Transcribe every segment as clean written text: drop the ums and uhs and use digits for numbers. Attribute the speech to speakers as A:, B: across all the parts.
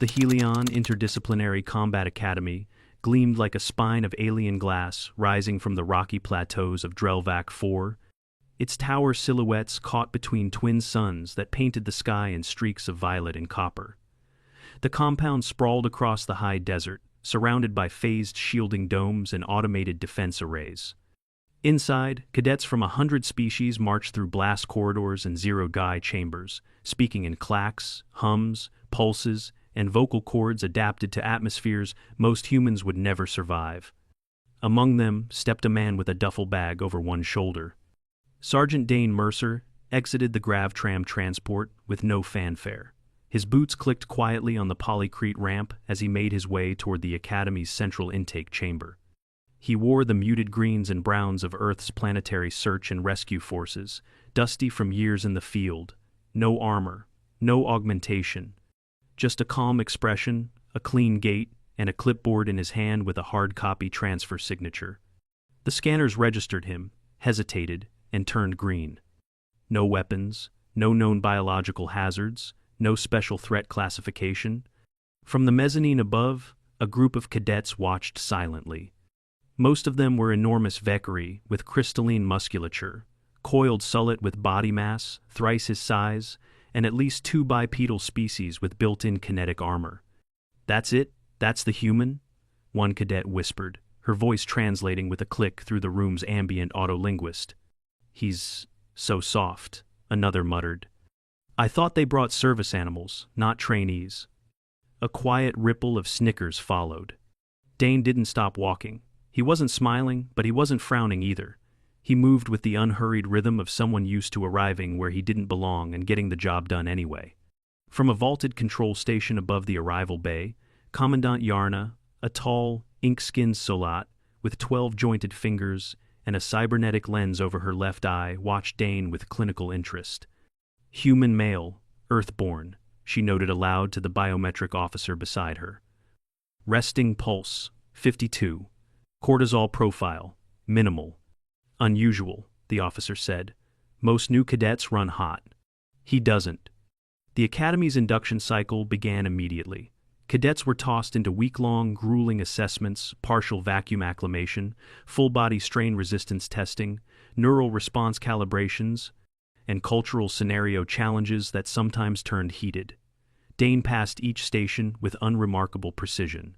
A: The Helion Interdisciplinary Combat Academy gleamed like a spine of alien glass rising from the rocky plateaus of Drelvac 4, its tower silhouettes caught between twin suns that painted the sky in streaks of violet and copper. The compound sprawled across the high desert, surrounded by phased shielding domes and automated defense arrays. Inside, cadets from 100 species marched through blast corridors and zero-G chambers, speaking in clacks, hums, pulses, and vocal cords adapted to atmospheres most humans would never survive. Among them stepped a man with a duffel bag over one shoulder. Sergeant Dane Mercer exited the Gravtram transport with no fanfare. His boots clicked quietly on the polycrete ramp as he made his way toward the Academy's central intake chamber. He wore the muted greens and browns of Earth's planetary search and rescue forces, dusty from years in the field. No armor, no augmentation. Just a calm expression, a clean gait, and a clipboard in his hand with a hard copy transfer signature. The scanners registered him, hesitated, and turned green. No weapons, no known biological hazards, no special threat classification. From the mezzanine above, a group of cadets watched silently. Most of them were enormous Vekari with crystalline musculature, coiled sullet with body mass, thrice his size, and at least 2 bipedal species with built-in kinetic armor. "That's it? That's the human?" one cadet whispered, her voice translating with a click through the room's ambient autolinguist. "He's so soft," another muttered. "I thought they brought service animals, not trainees." A quiet ripple of snickers followed. Dane didn't stop walking. He wasn't smiling, but he wasn't frowning either. He moved with the unhurried rhythm of someone used to arriving where he didn't belong and getting the job done anyway. From a vaulted control station above the arrival bay, Commandant Yarna, a tall, ink-skinned Solat with 12 jointed fingers and a cybernetic lens over her left eye, watched Dane with clinical interest. "Human male, Earthborn," she noted aloud to the biometric officer beside her. "Resting pulse, 52. Cortisol profile, minimal. Unusual," the officer said. "Most new cadets run hot. He doesn't." The Academy's induction cycle began immediately. Cadets were tossed into week-long, grueling assessments, partial vacuum acclimation, full-body strain resistance testing, neural response calibrations, and cultural scenario challenges that sometimes turned heated. Dane passed each station with unremarkable precision.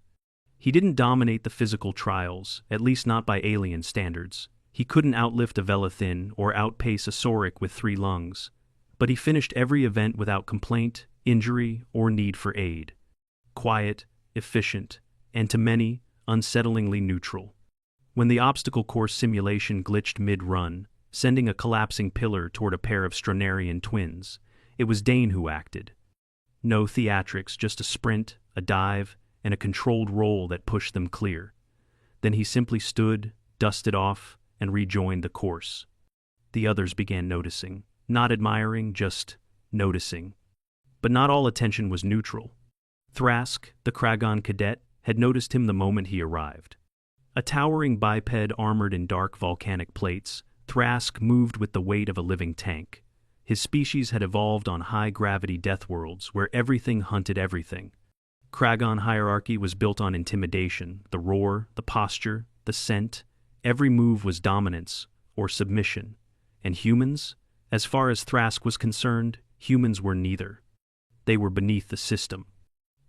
A: He didn't dominate the physical trials, at least not by alien standards. He couldn't outlift a Velathin or outpace a Sauric with 3 lungs. But he finished every event without complaint, injury, or need for aid. Quiet, efficient, and to many, unsettlingly neutral. When the obstacle course simulation glitched mid-run, sending a collapsing pillar toward a pair of Stronarian twins, it was Dane who acted. No theatrics, just a sprint, a dive, and a controlled roll that pushed them clear. Then he simply stood, dusted off, and rejoined the course. The others began noticing, not admiring, just noticing. But not all attention was neutral. Thrask, the Kragon cadet, had noticed him the moment he arrived. A towering biped armored in dark volcanic plates, Thrask moved with the weight of a living tank. His species had evolved on high-gravity death worlds where everything hunted everything. Kragon hierarchy was built on intimidation, the roar, the posture, the scent. Every move was dominance or submission. And humans? As far as Thrask was concerned, humans were neither. They were beneath the system.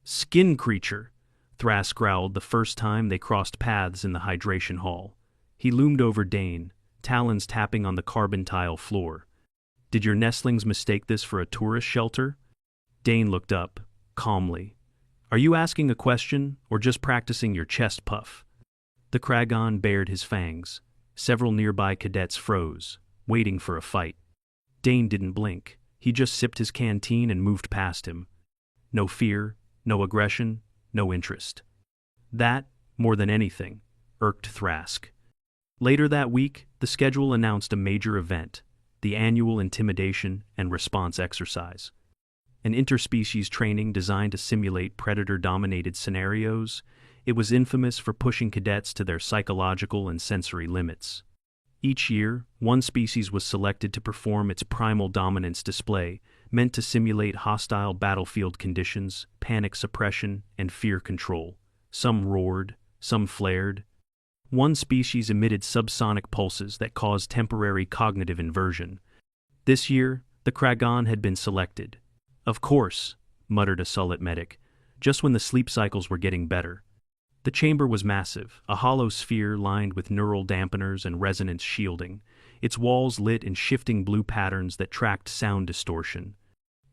A: "Skin creature," Thrask growled the first time they crossed paths in the hydration hall. He loomed over Dane, talons tapping on the carbon tile floor. "Did your nestlings mistake this for a tourist shelter?" Dane looked up, calmly. "Are you asking a question, or just practicing your chest puff?" The Kragon bared his fangs. Several nearby cadets froze, waiting for a fight. Dane didn't blink. He just sipped his canteen and moved past him. No fear, no aggression, no interest. That, more than anything, irked Thrask. Later that week, the schedule announced a major event, the annual Intimidation and Response exercise. An interspecies training designed to simulate predator-dominated scenarios, it was infamous for pushing cadets to their psychological and sensory limits. Each year, one species was selected to perform its primal dominance display, meant to simulate hostile battlefield conditions, panic suppression, and fear control. Some roared, some flared. One species emitted subsonic pulses that caused temporary cognitive inversion. This year, the Kragan had been selected. Of course, muttered a Sullet medic, just when the sleep cycles were getting better. The chamber was massive, a hollow sphere lined with neural dampeners and resonance shielding, its walls lit in shifting blue patterns that tracked sound distortion.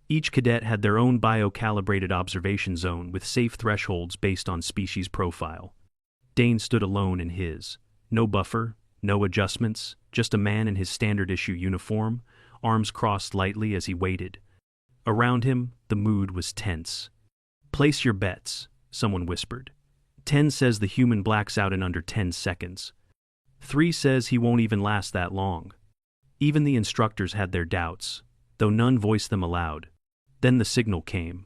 A: Each cadet had their own bio-calibrated observation zone with safe thresholds based on species profile. Dane stood alone in his. No buffer, no adjustments, just a man in his standard-issue uniform, arms crossed lightly as he waited. Around him, the mood was tense. "Place your bets," someone whispered. 10 says the human blacks out in under 10 seconds. 3 says he won't even last that long. Even the instructors had their doubts, though none voiced them aloud. Then the signal came.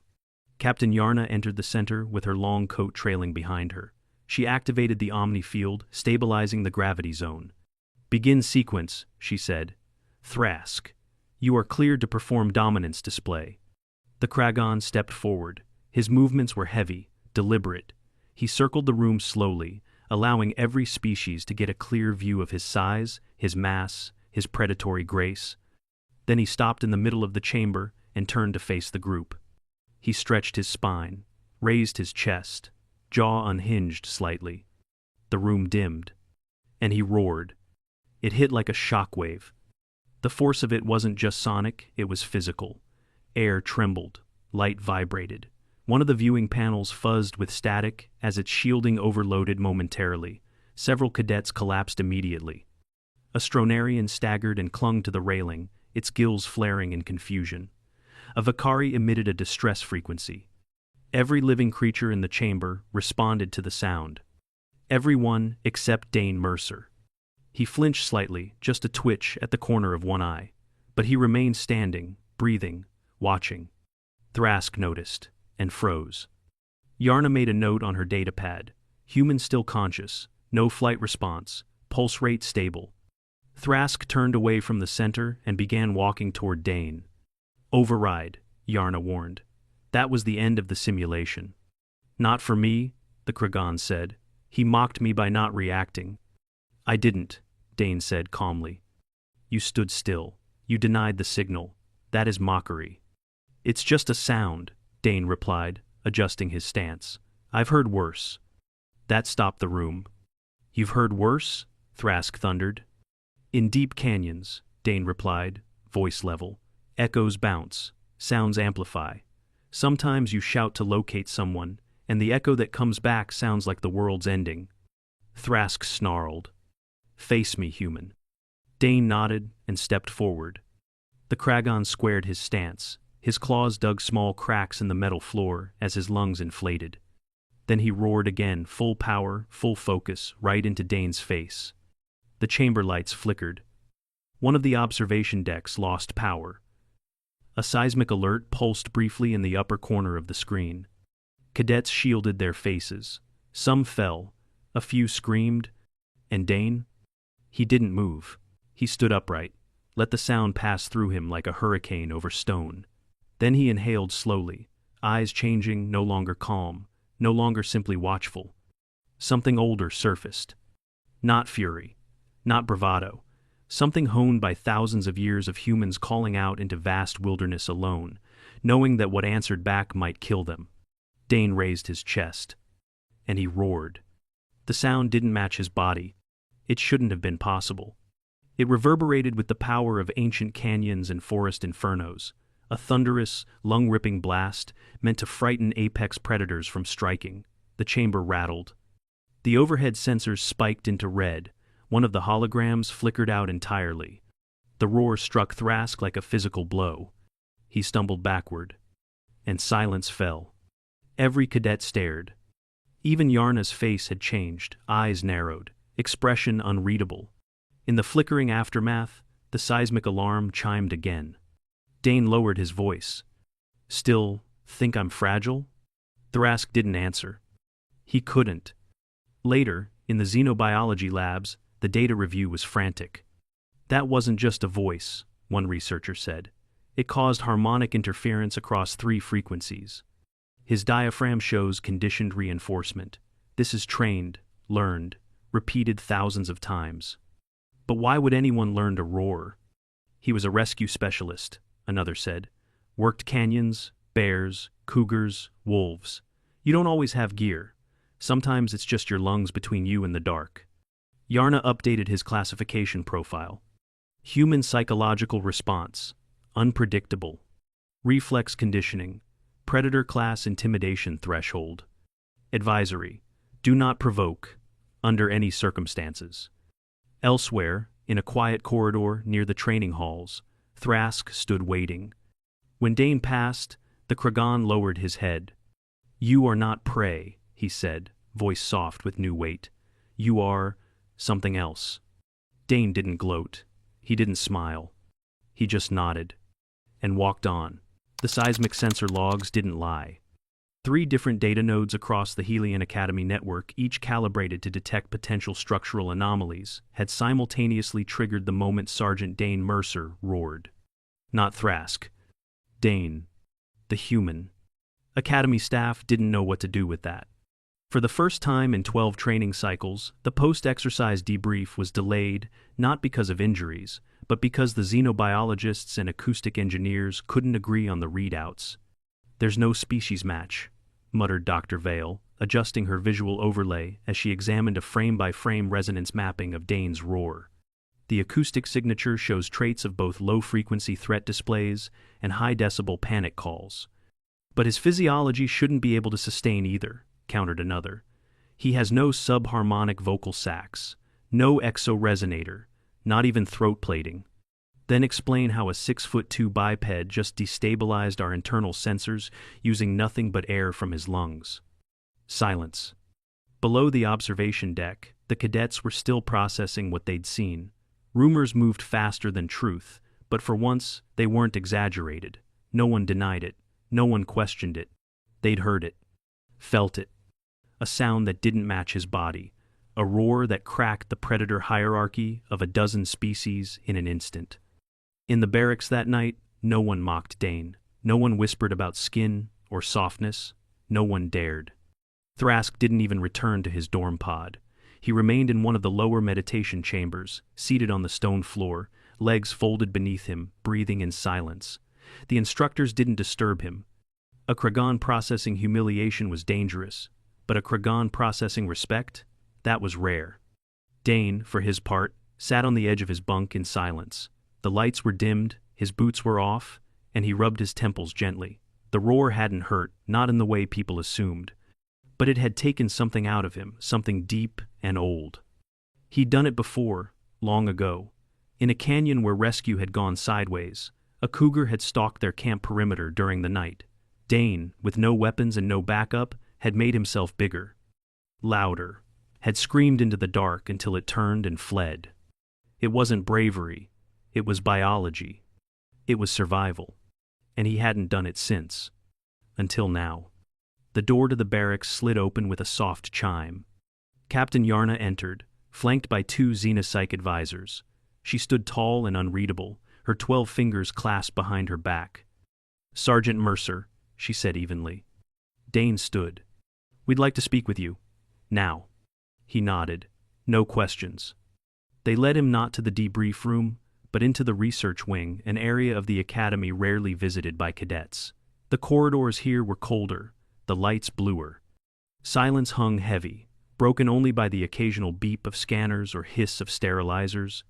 A: Captain Yarna entered the center with her long coat trailing behind her. She activated the Omni field, stabilizing the gravity zone. "Begin sequence," she said. "Thrask, you are cleared to perform dominance display." The Kragan stepped forward. His movements were heavy, deliberate. He circled the room slowly, allowing every species to get a clear view of his size, his mass, his predatory grace. Then he stopped in the middle of the chamber and turned to face the group. He stretched his spine, raised his chest, jaw unhinged slightly. The room dimmed, and he roared. It hit like a shockwave. The force of it wasn't just sonic, it was physical. Air trembled, light vibrated. One of the viewing panels fuzzed with static as its shielding overloaded momentarily. Several cadets collapsed immediately. A Stronarian staggered and clung to the railing, its gills flaring in confusion. A Vakari emitted a distress frequency. Every living creature in the chamber responded to the sound. Everyone except Dane Mercer. He flinched slightly, just a twitch at the corner of one eye. But he remained standing, breathing, watching. Thrask noticed and froze. Yarna made a note on her datapad. Human still conscious, no flight response, pulse rate stable. Thrask turned away from the center and began walking toward Dane. "Override," Yarna warned. That was the end of the simulation. "Not for me," the Kragan said. "He mocked me by not reacting." "I didn't," Dane said calmly. "You stood still. You denied the signal. That is mockery." "It's just a sound," Dane replied, adjusting his stance. "I've heard worse." That stopped the room. "You've heard worse?" Thrask thundered. "In deep canyons," Dane replied, voice level. "Echoes bounce, sounds amplify. Sometimes you shout to locate someone, and the echo that comes back sounds like the world's ending." Thrask snarled. "Face me, human." Dane nodded and stepped forward. The Kragan squared his stance. His claws dug small cracks in the metal floor as his lungs inflated. Then he roared again, full power, full focus, right into Dane's face. The chamber lights flickered. One of the observation decks lost power. A seismic alert pulsed briefly in the upper corner of the screen. Cadets shielded their faces. Some fell. A few screamed. And Dane? He didn't move. He stood upright, let the sound pass through him like a hurricane over stone. Then he inhaled slowly, eyes changing, no longer calm, no longer simply watchful. Something older surfaced. Not fury, not bravado, something honed by thousands of years of humans calling out into vast wilderness alone, knowing that what answered back might kill them. Dane raised his chest. And he roared. The sound didn't match his body. It shouldn't have been possible. It reverberated with the power of ancient canyons and forest infernos, a thunderous, lung-ripping blast meant to frighten apex predators from striking. The chamber rattled. The overhead sensors spiked into red. One of the holograms flickered out entirely. The roar struck Thrask like a physical blow. He stumbled backward. And silence fell. Every cadet stared. Even Yarna's face had changed, eyes narrowed, expression unreadable. In the flickering aftermath, the seismic alarm chimed again. Dane lowered his voice. "Still, think I'm fragile?" Thrask didn't answer. He couldn't. Later, in the xenobiology labs, the data review was frantic. "That wasn't just a voice," one researcher said. It caused harmonic interference across 3 frequencies. His diaphragm shows conditioned reinforcement. This is trained, learned, repeated thousands of times. But why would anyone learn to roar? He was a rescue specialist, another said. Worked canyons, bears, cougars, wolves. You don't always have gear. Sometimes it's just your lungs between you and the dark. Yarna updated his classification profile. Human psychological response. Unpredictable. Reflex conditioning. Predator class intimidation threshold. Advisory. Do not provoke, under any circumstances. Elsewhere, in a quiet corridor near the training halls, Thrask stood waiting. When Dane passed, the Kragan lowered his head. You are not prey, he said, voice soft with new weight. You are something else. Dane didn't gloat. He didn't smile. He just nodded. And walked on. The seismic sensor logs didn't lie. 3 different data nodes across the Helion Academy network, each calibrated to detect potential structural anomalies, had simultaneously triggered the moment Sergeant Dane Mercer roared. Not Thrask. Dane. The human. Academy staff didn't know what to do with that. For the first time in 12 training cycles, the post-exercise debrief was delayed, not because of injuries, but because the xenobiologists and acoustic engineers couldn't agree on the readouts. There's no species match, muttered Dr. Vale, adjusting her visual overlay as she examined a frame-by-frame resonance mapping of Dane's roar. The acoustic signature shows traits of both low-frequency threat displays and high-decibel panic calls. But his physiology shouldn't be able to sustain either, countered another. He has no subharmonic vocal sacs, no exoresonator, not even throat plating. Then explain how a 6'2" biped just destabilized our internal sensors using nothing but air from his lungs. Silence. Below the observation deck, the cadets were still processing what they'd seen. Rumors moved faster than truth, but for once, they weren't exaggerated. No one denied it. No one questioned it. They'd heard it. Felt it. A sound that didn't match his body. A roar that cracked the predator hierarchy of a dozen species in an instant. In the barracks that night, no one mocked Dane. No one whispered about skin or softness. No one dared. Thrask didn't even return to his dorm pod. He remained in one of the lower meditation chambers, seated on the stone floor, legs folded beneath him, breathing in silence. The instructors didn't disturb him. A Kragan processing humiliation was dangerous, but a Kragan processing respect? That was rare. Dane, for his part, sat on the edge of his bunk in silence. The lights were dimmed, his boots were off, and he rubbed his temples gently. The roar hadn't hurt, not in the way people assumed. But it had taken something out of him, something deep and old. He'd done it before, long ago. In a canyon where rescue had gone sideways, a cougar had stalked their camp perimeter during the night. Dane, with no weapons and no backup, had made himself bigger. Louder. Had screamed into the dark until it turned and fled. It wasn't bravery. It was biology. It was survival. And he hadn't done it since. Until now. The door to the barracks slid open with a soft chime. Captain Yarna entered, flanked by 2 xenopsych advisors. She stood tall and unreadable, her 12 fingers clasped behind her back. Sergeant Mercer, she said evenly. Dane stood. We'd like to speak with you. Now. He nodded. No questions. They led him not to the debrief room, but into the research wing, an area of the academy rarely visited by cadets. The corridors here were colder, the lights bluer. Silence hung heavy, broken only by the occasional beep of scanners or hiss of sterilizers.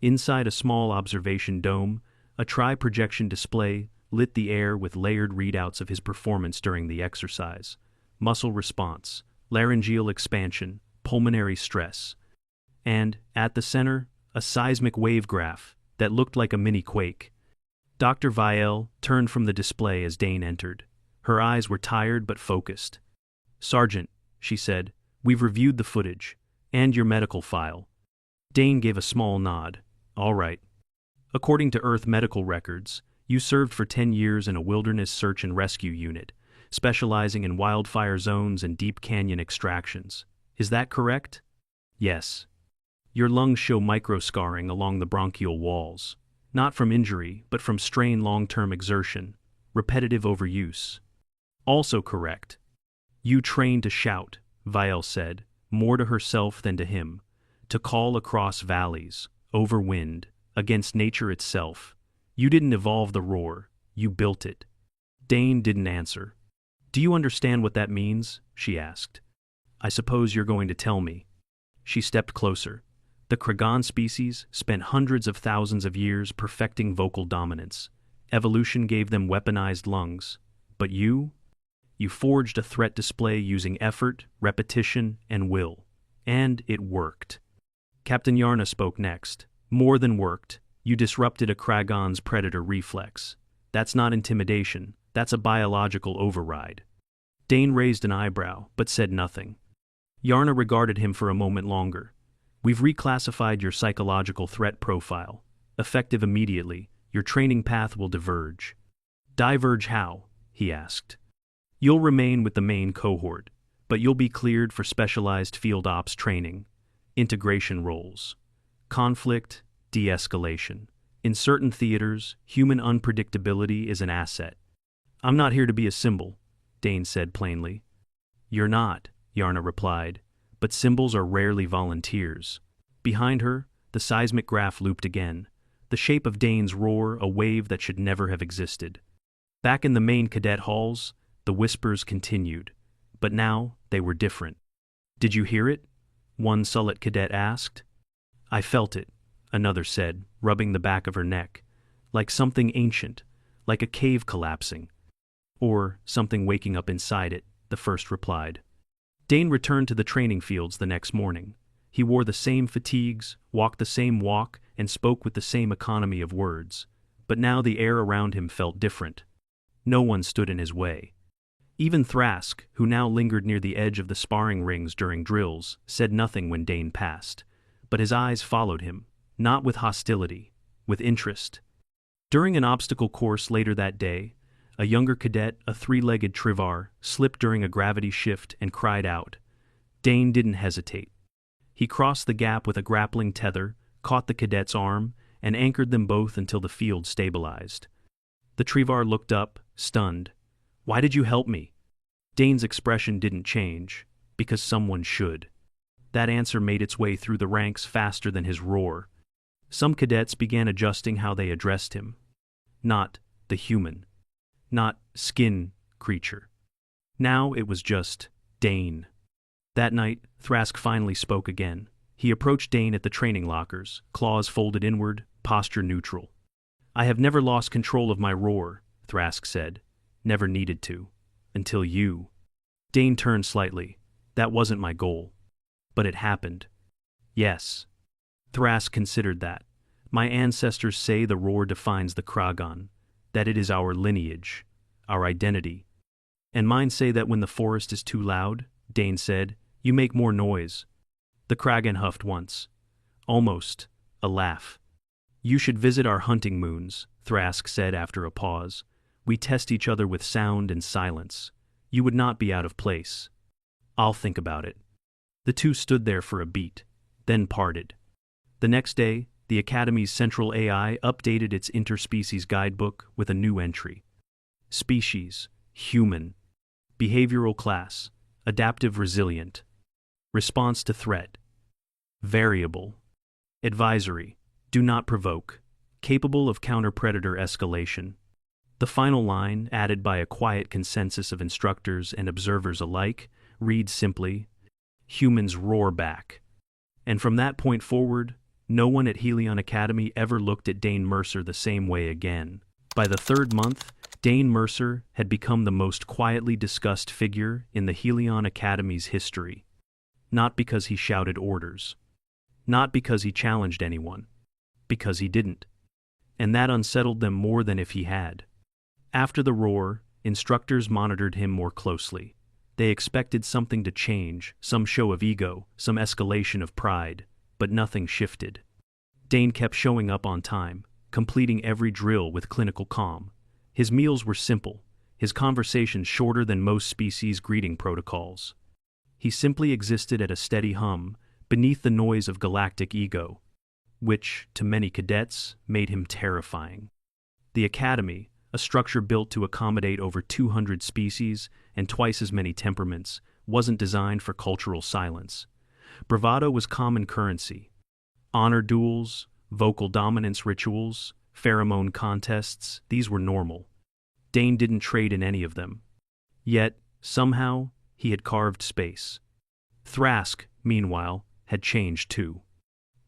A: Inside a small observation dome, a tri-projection display lit the air with layered readouts of his performance during the exercise. Muscle response, laryngeal expansion, pulmonary stress. And, at the center, a seismic wave graph that looked like a mini-quake. Dr. Vielle turned from the display as Dane entered. Her eyes were tired but focused. Sergeant, she said, we've reviewed the footage, and your medical file. Dane gave a small nod. All right. According to Earth medical records, you served for 10 years in a wilderness search and rescue unit, specializing in wildfire zones and deep canyon extractions. Is that correct? Yes. Your lungs show microscarring along the bronchial walls. Not from injury, but from strain long-term exertion, repetitive overuse. Also correct. You train to shout, Vielle said, more to herself than to him, to call across valleys, over wind, against nature itself. You didn't evolve the roar, you built it. Dane didn't answer. Do you understand what that means? She asked. I suppose you're going to tell me. She stepped closer. The Kragan species spent hundreds of thousands of years perfecting vocal dominance. Evolution gave them weaponized lungs. But you? You forged a threat display using effort, repetition, and will. And it worked. Captain Yarna spoke next. More than worked. You disrupted a Kragan's predator reflex. That's not intimidation. That's a biological override. Dane raised an eyebrow, but said nothing. Yarna regarded him for a moment longer. We've reclassified your psychological threat profile. Effective immediately, your training path will diverge. Diverge how? He asked. You'll remain with the main cohort, but you'll be cleared for specialized field ops training. Integration roles. Conflict, de-escalation. In certain theaters, human unpredictability is an asset. I'm not here to be a symbol, Dane said plainly. You're not, Yarna replied, but symbols are rarely volunteers. Behind her, the seismic graph looped again, the shape of Dane's roar a wave that should never have existed. Back in the main cadet halls, the whispers continued, but now they were different. Did you hear it? One Sullet cadet asked. I felt it, another said, rubbing the back of her neck, like something ancient, like a cave collapsing. Or something waking up inside it, the first replied. Dane returned to the training fields the next morning. He wore the same fatigues, walked the same walk, and spoke with the same economy of words. But now the air around him felt different. No one stood in his way. Even Thrask, who now lingered near the edge of the sparring rings during drills, said nothing when Dane passed. But his eyes followed him, not with hostility, with interest. During an obstacle course later that day, a younger cadet, a three-legged Trivar, slipped during a gravity shift and cried out. Dane didn't hesitate. He crossed the gap with a grappling tether, caught the cadet's arm, and anchored them both until the field stabilized. The Trivar looked up, stunned. Why did you help me? Dane's expression didn't change, because someone should. That answer made its way through the ranks faster than his roar. Some cadets began adjusting how they addressed him. Not the human. Not skin creature. Now it was just Dane. That night, Thrask finally spoke again. He approached Dane at the training lockers, claws folded inward, posture neutral. I have never lost control of my roar, Thrask said. Never needed to. Until you. Dane turned slightly. That wasn't my goal. But it happened. Yes. Thrask considered that. My ancestors say the roar defines the Kragan, that it is our lineage, our identity. And mine say that when the forest is too loud, Dane said, you make more noise. The Kragan huffed once. Almost a laugh. You should visit our hunting moons, Thrask said after a pause. We test each other with sound and silence. You would not be out of place. I'll think about it. The two stood there for a beat, then parted. The next day, the Academy's central AI updated its interspecies guidebook with a new entry. Species, human. Behavioral class, adaptive resilient. Response to threat. Variable. Advisory, do not provoke. Capable of counter-predator escalation. The final line, added by a quiet consensus of instructors and observers alike, reads simply, humans roar back. And from that point forward, no one at Helion Academy ever looked at Dane Mercer the same way again. By the third month, Dane Mercer had become the most quietly discussed figure in the Helion Academy's history. Not because he shouted orders. Not because he challenged anyone. Because he didn't. And that unsettled them more than if he had. After the roar, instructors monitored him more closely. They expected something to change, some show of ego, some escalation of pride, but nothing shifted. Dane kept showing up on time, completing every drill with clinical calm. His meals were simple, his conversations shorter than most species' greeting protocols. He simply existed at a steady hum, beneath the noise of galactic ego. which, to many cadets, made him terrifying. The Academy, a structure built to accommodate over 200 species and twice as many temperaments, wasn't designed for cultural silence. Bravado was common currency. Honor duels, vocal dominance rituals, pheromone contests, these were normal. Dane didn't trade in any of them. Yet, somehow, he had carved space. Thrask, meanwhile, had changed too.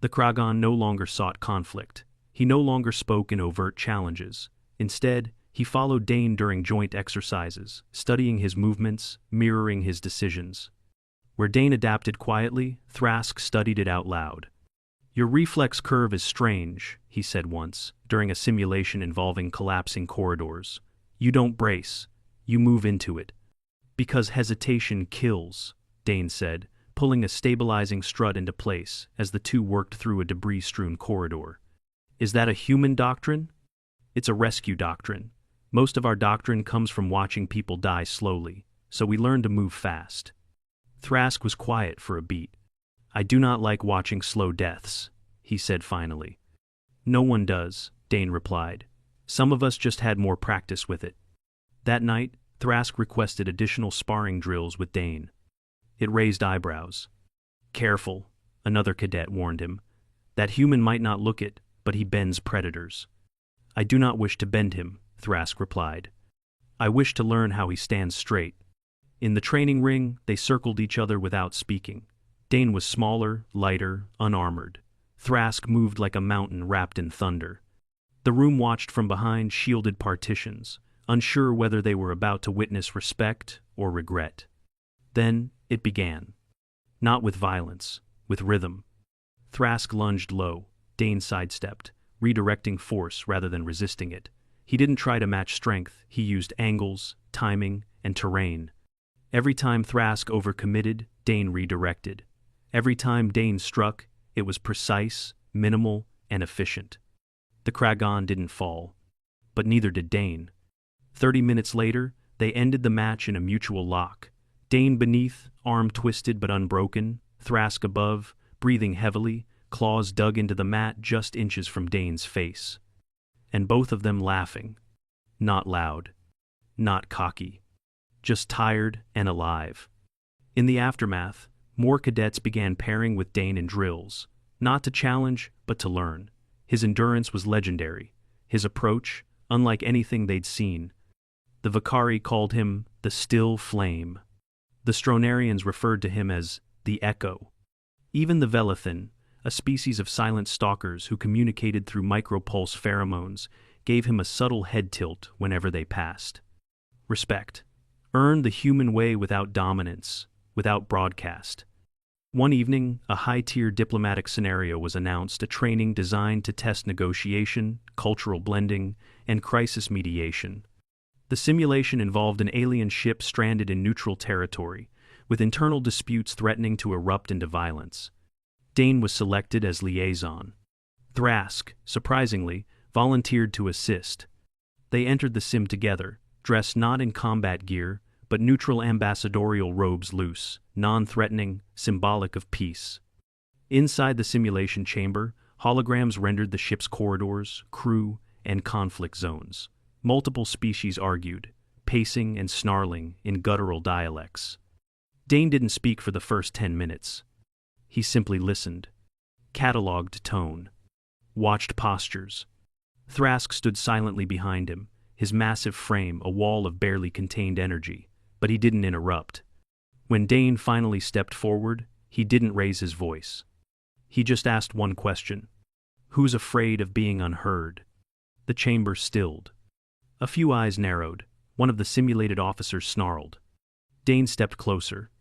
A: The Kragan no longer sought conflict. He no longer spoke in overt challenges. Instead, he followed Dane during joint exercises, studying his movements, mirroring his decisions. Where Dane adapted quietly, Thrask studied it out loud. "Your reflex curve is strange," he said once, during a simulation involving collapsing corridors. "You don't brace, you move into it." "Because hesitation kills," Dane said, pulling a stabilizing strut into place as the two worked through a debris-strewn corridor. "Is that a human doctrine?" "It's a rescue doctrine. Most of our doctrine comes from watching people die slowly, so we learn to move fast." Thrask was quiet for a beat. "I do not like watching slow deaths," he said finally. "No one does," Dane replied. "Some of us just had more practice with it." That night, Thrask requested additional sparring drills with Dane. It raised eyebrows. "Careful," another cadet warned him. "That human might not look it, but he bends predators." "I do not wish to bend him," Thrask replied. "I wish to learn how he stands straight." In the training ring, they circled each other without speaking. Dane was smaller, lighter, unarmored. Thrask moved like a mountain wrapped in thunder. The room watched from behind shielded partitions, unsure whether they were about to witness respect or regret. Then it began. Not with violence, with rhythm. Thrask lunged low. Dane sidestepped, redirecting force rather than resisting it. He didn't try to match strength, he used angles, timing, and terrain. Every time Thrask overcommitted, Dane redirected. Every time Dane struck, it was precise, minimal, and efficient. The Kragan didn't fall. But neither did Dane. 30 minutes later, they ended the match in a mutual lock. Dane beneath, arm twisted but unbroken, Thrask above, breathing heavily, claws dug into the mat just inches from Dane's face. And both of them laughing. Not loud. Not cocky. Just tired and alive. In the aftermath, more cadets began pairing with Dane in drills, not to challenge, but to learn. His endurance was legendary. His approach, unlike anything they'd seen. The Vakari called him the Still Flame. The Stronarians referred to him as the Echo. Even the Velethan, a species of silent stalkers who communicated through micropulse pheromones, gave him a subtle head tilt whenever they passed. Respect. Earned the human way without dominance, without broadcast. One evening, a high-tier diplomatic scenario was announced, a training designed to test negotiation, cultural blending, and crisis mediation. The simulation involved an alien ship stranded in neutral territory, with internal disputes threatening to erupt into violence. Dane was selected as liaison. Thrask, surprisingly, volunteered to assist. They entered the sim together, dressed not in combat gear, but neutral ambassadorial robes loose, non-threatening, symbolic of peace. Inside the simulation chamber, holograms rendered the ship's corridors, crew, and conflict zones. Multiple species argued, pacing and snarling in guttural dialects. Dane didn't speak for the first 10 minutes. He simply listened, catalogued tone, watched postures. Thrask stood silently behind him, his massive frame a wall of barely contained energy, but he didn't interrupt. When Dane finally stepped forward, he didn't raise his voice. He just asked one question. Who's afraid of being unheard? The chamber stilled. A few eyes narrowed. One of the simulated officers snarled. Dane stepped closer.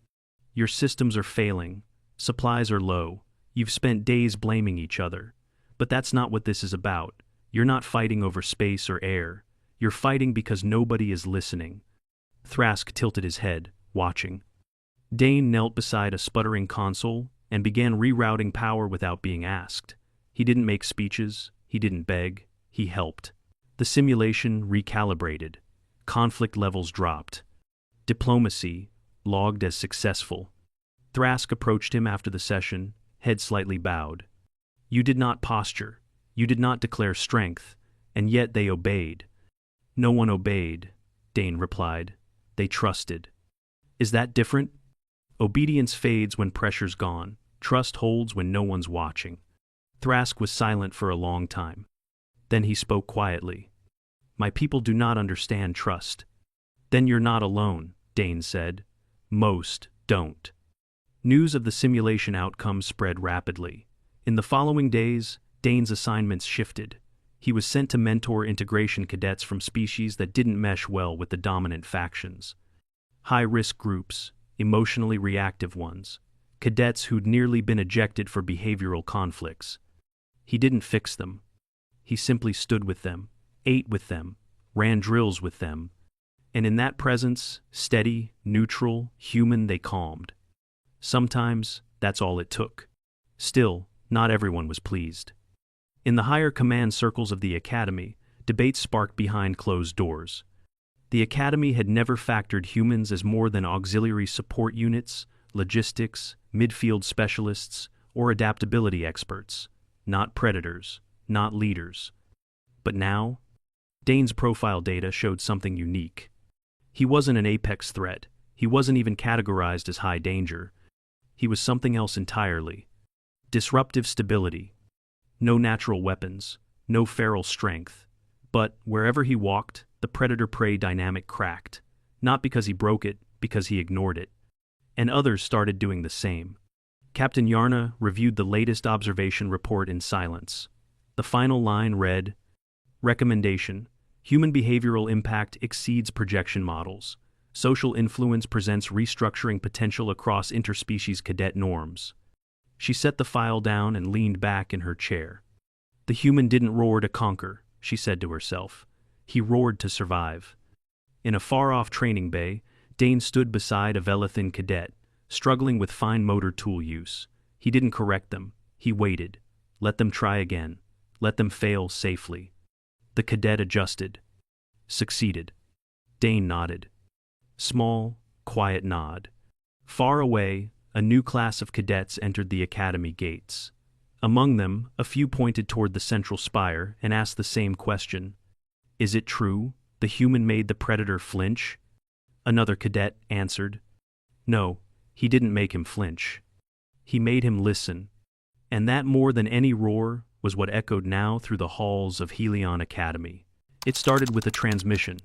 A: Your systems are failing. Supplies are low. You've spent days blaming each other. But that's not what this is about. You're not fighting over space or air. You're fighting because nobody is listening. Thrask tilted his head, watching. Dane knelt beside a sputtering console and began rerouting power without being asked. He didn't make speeches. He didn't beg. He helped. The simulation recalibrated. Conflict levels dropped. Diplomacy logged as successful. Thrask approached him after the session, head slightly bowed. You did not posture, you did not declare strength, and yet they obeyed. No one obeyed, Dane replied. They trusted. Is that different? Obedience fades when pressure's gone. Trust holds when no one's watching. Thrask was silent for a long time. Then he spoke quietly. My people do not understand trust. Then you're not alone, Dane said. Most don't. News of the simulation outcome spread rapidly. In the following days, Dane's assignments shifted. He was sent to mentor integration cadets from species that didn't mesh well with the dominant factions. High-risk groups, emotionally reactive ones, cadets who'd nearly been ejected for behavioral conflicts. He didn't fix them. He simply stood with them, ate with them, ran drills with them, and in that presence, steady, neutral, human, they calmed. Sometimes, that's all it took. Still, not everyone was pleased. In the higher command circles of the Academy, debates sparked behind closed doors. The Academy had never factored humans as more than auxiliary support units, logistics, midfield specialists, or adaptability experts. Not predators, not leaders. But now, Dane's profile data showed something unique. He wasn't an apex threat. He wasn't even categorized as high danger. He was something else entirely. Disruptive stability. No natural weapons, no feral strength. But wherever he walked, the predator-prey dynamic cracked. Not because he broke it, because he ignored it. And others started doing the same. Captain Yarna reviewed the latest observation report in silence. The final line read, Recommendation: Human behavioral impact exceeds projection models. Social influence presents restructuring potential across interspecies cadet norms. She set the file down and leaned back in her chair. The human didn't roar to conquer, she said to herself. He roared to survive. In a far-off training bay, Dane stood beside a Velethin cadet, struggling with fine motor tool use. He didn't correct them. He waited. Let them try again. Let them fail safely. The cadet adjusted. Succeeded. Dane nodded. Small, quiet nod. Far away, a new class of cadets entered the academy gates. Among them, a few pointed toward the central spire and asked the same question. Is it true? The human made the predator flinch? Another cadet answered. No, he didn't make him flinch. He made him listen. And that more than any roar was what echoed now through the halls of Helion Academy. It started with a transmission.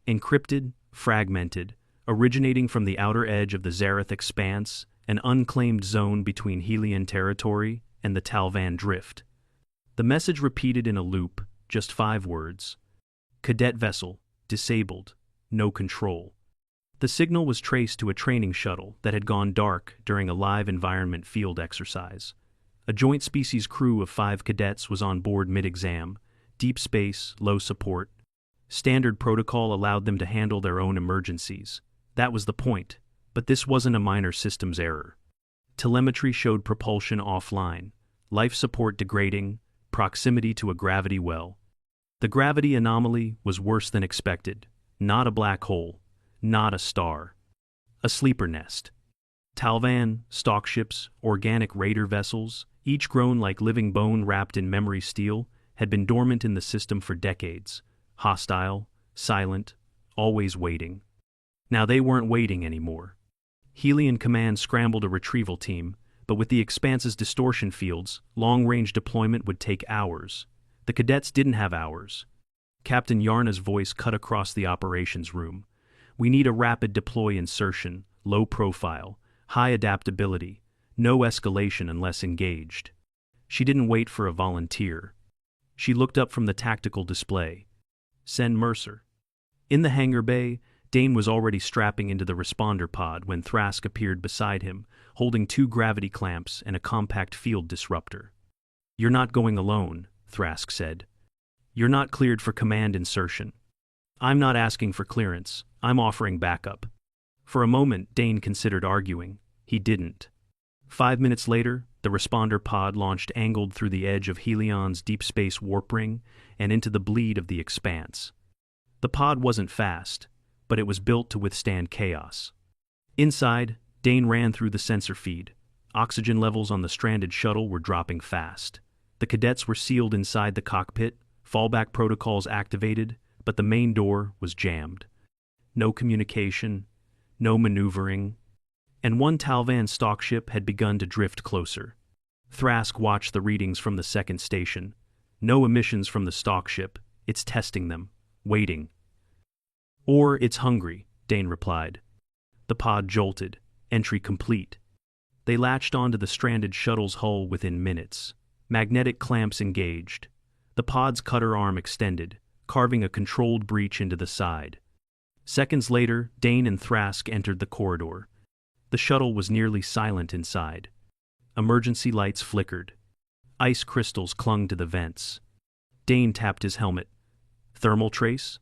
A: Encrypted, fragmented, originating from the outer edge of the Zareth Expanse, an unclaimed zone between Helion territory and the Talvan Drift. The message repeated in a loop, just 5 words. Cadet vessel, disabled, no control. The signal was traced to a training shuttle that had gone dark during a live environment field exercise. A joint species crew of 5 cadets was on board mid-exam, deep space, low support. Standard protocol allowed them to handle their own emergencies. That was the point, but this wasn't a minor systems error. Telemetry showed propulsion offline, life support degrading, proximity to a gravity well. The gravity anomaly was worse than expected. Not a black hole, not a star. A sleeper nest. Talvan, stock ships, organic raider vessels, each grown like living bone wrapped in memory steel, had been dormant in the system for decades. Hostile, silent, always waiting. Now they weren't waiting anymore. Helion Command scrambled a retrieval team, but with the Expanse's distortion fields, long-range deployment would take hours. The cadets didn't have hours. Captain Yarna's voice cut across the operations room. We need a rapid deploy insertion, low profile, high adaptability, no escalation unless engaged. She didn't wait for a volunteer. She looked up from the tactical display. Send Mercer. In the hangar bay, Dane was already strapping into the responder pod when Thrask appeared beside him, holding 2 gravity clamps and a compact field disruptor. You're not going alone, Thrask said. You're not cleared for command insertion. I'm not asking for clearance. I'm offering backup. For a moment, Dane considered arguing. He didn't. 5 minutes later, the responder pod launched angled through the edge of Helion's deep space warp ring and into the bleed of the Expanse. The pod wasn't fast, but it was built to withstand chaos. Inside, Dane ran through the sensor feed. Oxygen levels on the stranded shuttle were dropping fast. The cadets were sealed inside the cockpit, fallback protocols activated, but the main door was jammed. No communication, no maneuvering, and one Talvan stockship had begun to drift closer. Thrask watched the readings from the second station. No emissions from the stockship. It's testing them, waiting. Or it's hungry, Dane replied. The pod jolted, entry complete. They latched onto the stranded shuttle's hull within minutes. Magnetic clamps engaged. The pod's cutter arm extended, carving a controlled breach into the side. Seconds later, Dane and Thrask entered the corridor. The shuttle was nearly silent inside. Emergency lights flickered. Ice crystals clung to the vents. Dane tapped his helmet. Thermal trace?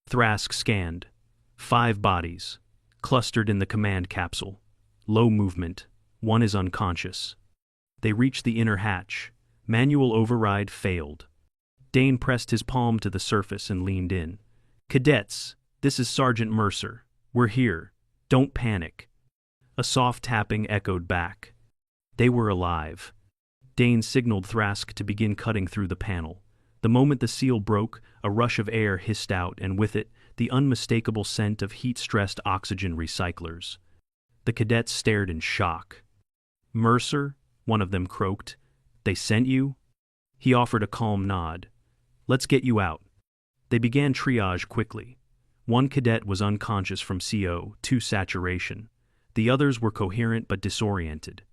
A: Thrask scanned. 5 bodies, clustered in the command capsule. Low movement. One is unconscious. They reached the inner hatch. Manual override failed. Dane pressed his palm to the surface and leaned in. Cadets, this is Sergeant Mercer. We're here. Don't panic. A soft tapping echoed back. They were alive. Dane signaled Thrask to begin cutting through the panel. The moment the seal broke, a rush of air hissed out, and with it, the unmistakable scent of heat-stressed oxygen recyclers. The cadets stared in shock. Mercer, one of them croaked. They sent you? He offered a calm nod. Let's get you out. They began triage quickly. One cadet was unconscious from CO2 saturation. The others were coherent but disoriented.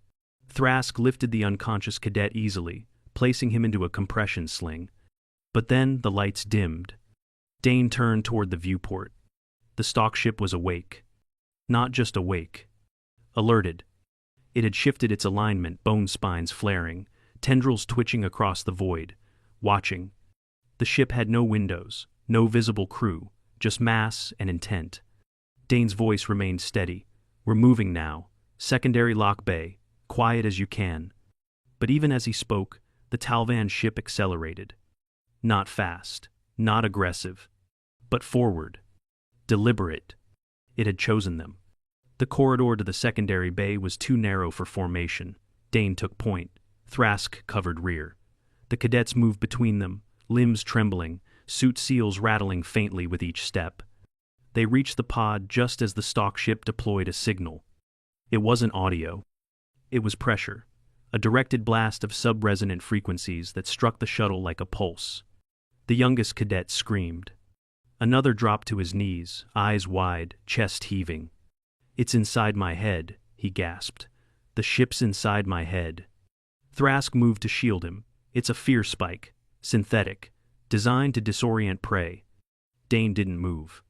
A: Thrask lifted the unconscious cadet easily, placing him into a compression sling. But then the lights dimmed. Dane turned toward the viewport. The stockship was awake. Not just awake. Alerted. It had shifted its alignment, bone spines flaring, tendrils twitching across the void, watching. The ship had no windows, no visible crew, just mass and intent. Dane's voice remained steady. We're moving now. Secondary lock bay. Quiet as you can. But even as he spoke, the Talvan ship accelerated. Not fast, not aggressive, but forward. Deliberate. It had chosen them. The corridor to the secondary bay was too narrow for formation. Dane took point. Thrask covered rear. The cadets moved between them, limbs trembling, suit seals rattling faintly with each step. They reached the pod just as the stockship deployed a signal. It wasn't audio. It was pressure, a directed blast of sub-resonant frequencies that struck the shuttle like a pulse. The youngest cadet screamed. Another dropped to his knees, eyes wide, chest heaving. It's inside my head, he gasped. The ship's inside my head. Thrask moved to shield him. It's a fear spike, synthetic, designed to disorient prey. Dane didn't move.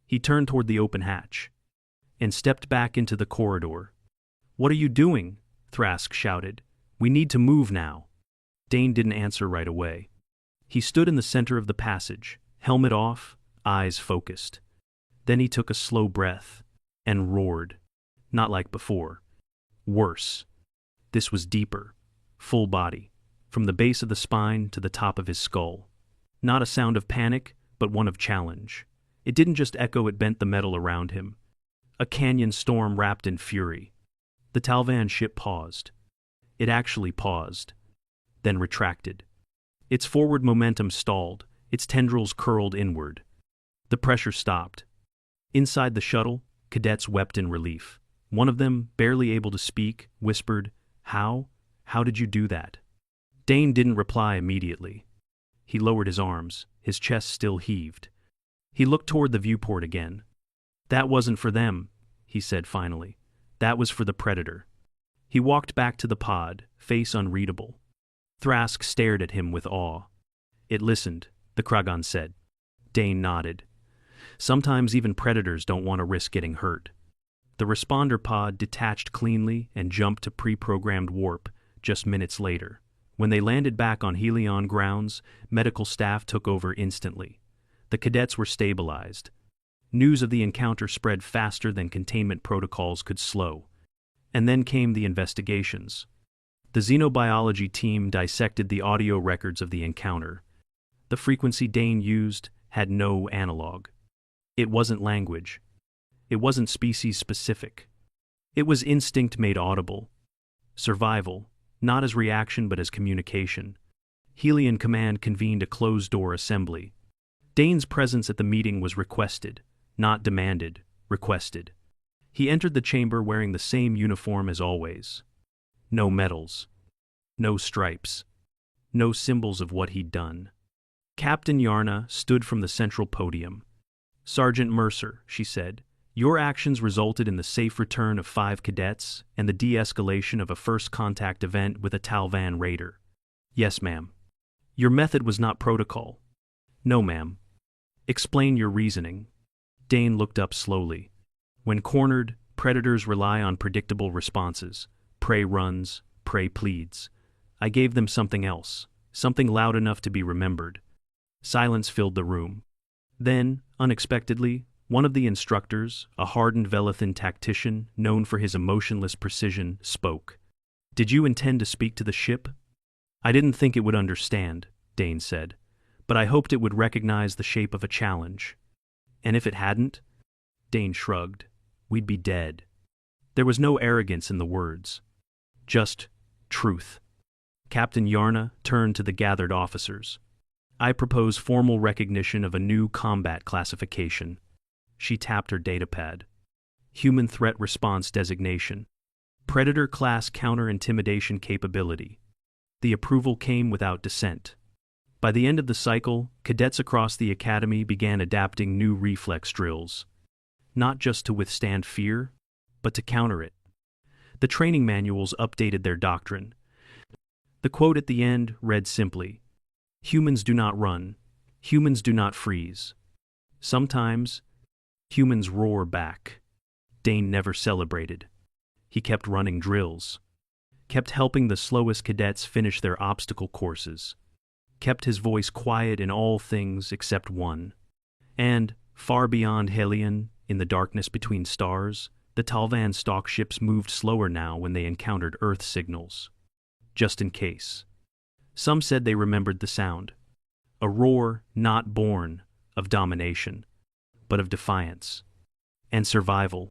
A: He turned toward the open hatch and stepped back into the corridor. What are you doing? Thrask shouted. We need to move now. Dane didn't answer right away. He stood in the center of the passage, helmet off, eyes focused. Then he took a slow breath and roared. Not like before. Worse. This was deeper, full body, from the base of the spine to the top of his skull. Not a sound of panic, but one of challenge. It didn't just echo, it bent the metal around him. A canyon storm wrapped in fury. The Talvan ship paused. It actually paused, then retracted. Its forward momentum stalled, its tendrils curled inward. The pressure stopped. Inside the shuttle, cadets wept in relief. One of them, barely able to speak, whispered, "How? How did you do that?" Dane didn't reply immediately. He lowered his arms, his chest still heaved. He looked toward the viewport again. That wasn't for them, he said finally. That was for the Predator. He walked back to the pod, face unreadable. Thrask stared at him with awe. It listened, the Kragan said. Dane nodded. Sometimes even predators don't want to risk getting hurt. The responder pod detached cleanly and jumped to pre-programmed warp just minutes later. When they landed back on Helion grounds, medical staff took over instantly. The cadets were stabilized. News of the encounter spread faster than containment protocols could slow. And then came the investigations. The xenobiology team dissected the audio records of the encounter. The frequency Dane used had no analog. It wasn't language. It wasn't species-specific. It was instinct made audible. Survival, not as reaction but as communication. Helion Command convened a closed-door assembly. Dane's presence at the meeting was requested, not demanded, requested. He entered the chamber wearing the same uniform as always. No medals. No stripes. No symbols of what he'd done. Captain Yarna stood from the central podium. "Sergeant Mercer," she said, "your actions resulted in the safe return of 5 cadets and the de-escalation of a first contact event with a Talvan raider." "Yes, ma'am." "Your method was not protocol." "No, ma'am." "Explain your reasoning." Dane looked up slowly. "When cornered, predators rely on predictable responses. Prey runs, prey pleads. I gave them something else, something loud enough to be remembered." Silence filled the room. Then, unexpectedly, one of the instructors, a hardened Velethan tactician known for his emotionless precision, spoke. "Did you intend to speak to the ship?" "I didn't think it would understand," Dane said, "but I hoped it would recognize the shape of a challenge." "And if it hadn't?" Dane shrugged. "We'd be dead." There was no arrogance in the words. Just truth. Captain Yarna turned to the gathered officers. "I propose formal recognition of a new combat classification." She tapped her datapad. "Human Threat Response Designation. Predator Class Counter-Intimidation Capability." The approval came without dissent. By the end of the cycle, cadets across the academy began adapting new reflex drills. Not just to withstand fear, but to counter it. The training manuals updated their doctrine. The quote at the end read simply, "Humans do not run. Humans do not freeze. Sometimes, humans roar back." Dane never celebrated. He kept running drills. Kept helping the slowest cadets finish their obstacle courses. Kept his voice quiet in all things except one. And, far beyond Helion, in the darkness between stars, the Talvan stock ships moved slower now when they encountered Earth signals. Just in case. Some said they remembered the sound. A roar not born of domination, but of defiance and survival.